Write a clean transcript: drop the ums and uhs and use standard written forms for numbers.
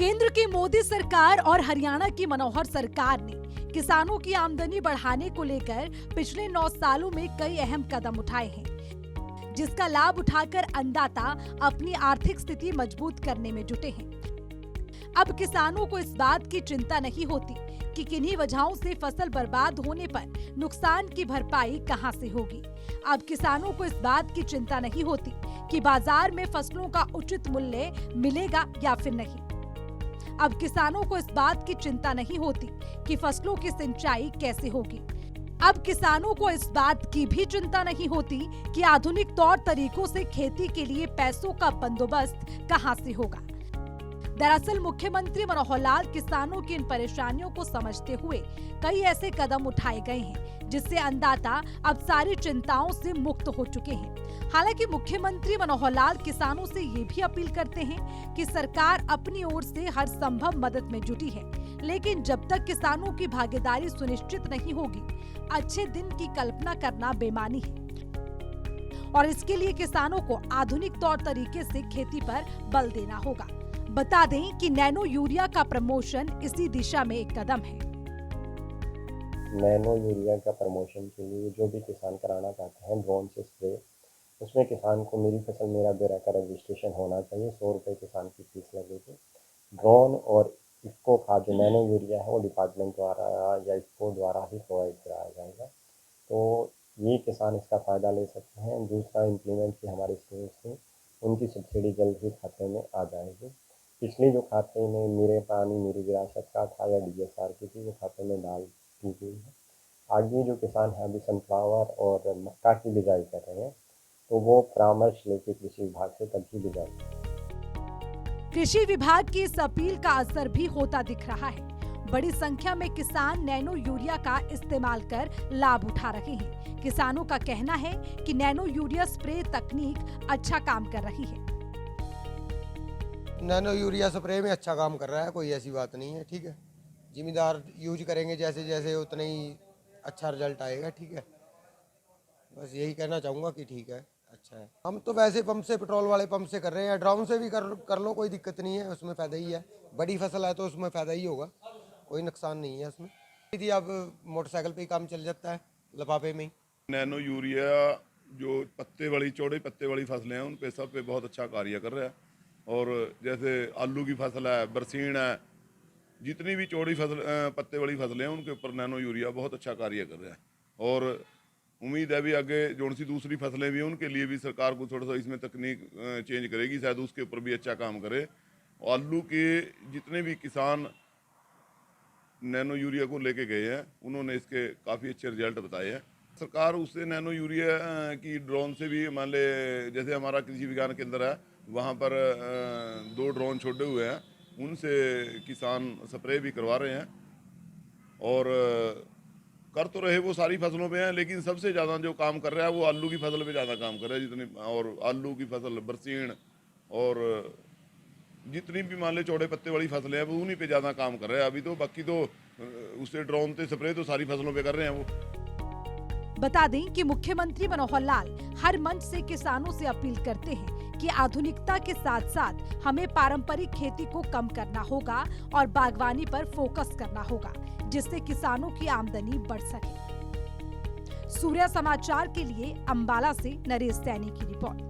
केंद्र की मोदी सरकार और हरियाणा की मनोहर सरकार ने किसानों की आमदनी बढ़ाने को लेकर पिछले 9 सालों में कई अहम कदम उठाए हैं, जिसका लाभ उठाकर अन्नदाता अपनी आर्थिक स्थिति मजबूत करने में जुटे हैं। अब किसानों को इस बात की चिंता नहीं होती कि किन्हीं वजहों से फसल बर्बाद होने पर नुकसान की भरपाई कहां से होगी। अब किसानों को इस बात की चिंता नहीं होती कि बाजार में फसलों का उचित मूल्य मिलेगा या फिर नहीं। अब किसानों को इस बात की चिंता नहीं होती कि फसलों की सिंचाई कैसे होगी। अब किसानों को इस बात की भी चिंता नहीं होती कि आधुनिक तौर तरीकों से खेती के लिए पैसों का बंदोबस्त कहां से होगा। दरअसल मुख्यमंत्री मनोहर लाल किसानों की इन परेशानियों को समझते हुए कई ऐसे कदम उठाए गए हैं, जिससे अन्नदाता अब सारी चिंताओं से मुक्त हो चुके हैं। हालांकि मुख्यमंत्री मनोहर लाल किसानों से ये भी अपील करते हैं कि सरकार अपनी ओर से हर संभव मदद में जुटी है, लेकिन जब तक किसानों की भागीदारी सुनिश्चित नहीं होगी, अच्छे दिन की कल्पना करना बेमानी है। और इसके लिए किसानों को आधुनिक तौर तरीके से खेती पर बल देना होगा। बता दें कि नैनो यूरिया का प्रमोशन इसी दिशा में एक कदम है। नैनो यूरिया का प्रमोशन के लिए जो भी किसान कराना चाहते हैं ड्रोन से स्प्रे, उसमें किसान को मेरी फसल मेरा बेरा का रजिस्ट्रेशन होना चाहिए। 100 रुपये किसान की फीस लगेगी। ड्रोन और इफ्को खाद जो नैनो यूरिया है वो डिपार्टमेंट द्वारा या इफ्को द्वारा ही प्रोवाइड कराया जाएगा, तो ये किसान इसका फ़ायदा ले सकते हैं। दूसरा, इम्प्लीमेंट की हमारी स्कीम से उनकी सब्सिडी जल्द ही खाते में आ जाएगी। पिछली जो खाते में मेरे पानी मेरी विरासत का था या DSR की थी, वो खाते में डाल दी गई है। आगे जो किसान हैं अभी सनफ्लावर और मक्का की बिजाई कर रहे हैं, तो वो परामर्श लेके कृषि विभाग से तभी बिजाई करें। कृषि विभाग की इस अपील का असर भी होता दिख रहा है। बड़ी संख्या में किसान नैनो यूरिया का इस्तेमाल कर लाभ उठा रहे हैं। किसानों का कहना है कि नैनो यूरिया स्प्रे तकनीक अच्छा काम कर रही है। नैनो यूरिया स्प्रे में अच्छा काम कर रहा है, कोई ऐसी बात नहीं है। ठीक है, जिम्मेदार यूज करेंगे जैसे जैसे उतना ही अच्छा रिजल्ट आएगा। ठीक है, बस यही कहना चाहूँगा कि ठीक है, अच्छा है। हम तो वैसे पंप से, पेट्रोल वाले पंप से कर रहे हैं। ड्राउन से भी कर लो, कोई दिक्कत नहीं है, उसमें फ़ायदा ही है। बड़ी फसल है तो उसमें फ़ायदा ही होगा, कोई नुकसान नहीं है उसमें। यदि अब मोटरसाइकिल पे ही काम चल जाता है, लिफाफे में ही। नैनो यूरिया जो पत्ते वाली, चौड़े पत्ते वाली फसलें हैं, उन पे सब पे बहुत अच्छा कार्य कर रहा है। और जैसे आलू की फसल है, बरसीन है, जितनी भी चौड़ी फसल पत्ते वाली फसलें हैं, उनके ऊपर नैनो यूरिया बहुत अच्छा कार्य कर रहा है। और उम्मीद है भी आगे जो सी दूसरी फसलें भी हैं उनके लिए भी सरकार को थोड़ा सा इसमें तकनीक चेंज करेगी, शायद उसके ऊपर भी अच्छा काम करे। आलू के जितने भी किसान नैनो यूरिया को लेके गए हैं, उन्होंने इसके काफ़ी अच्छे रिजल्ट बताए हैं। सरकार उससे नैनो यूरिया की ड्रोन से भी, मान ले जैसे हमारा कृषि विज्ञान केंद्र है, वहाँ पर 2 ड्रोन छोड़े हुए हैं, उनसे किसान स्प्रे भी करवा रहे हैं। और कर तो रहे वो सारी फसलों पे हैं, लेकिन सबसे ज़्यादा जो काम कर रहा है वो आलू की फसल पे ज़्यादा काम कर रहा है। जितनी और आलू की फसल, बरसीन और जितनी भी मान ले चौड़े पत्ते वाली फसलें हैं, वो उन्हीं पे ज़्यादा काम कर रहे हैं अभी तो। बाकी तो उससे ड्रोन से स्प्रे तो सारी फसलों पे कर रहे हैं वो। बता दें कि मुख्यमंत्री मनोहर लाल हर मंच से किसानों से अपील करते हैं कि आधुनिकता के साथ साथ हमें पारंपरिक खेती को कम करना होगा और बागवानी पर फोकस करना होगा, जिससे किसानों की आमदनी बढ़ सके। सूर्या समाचार के लिए अंबाला से नरेश सैनी की रिपोर्ट।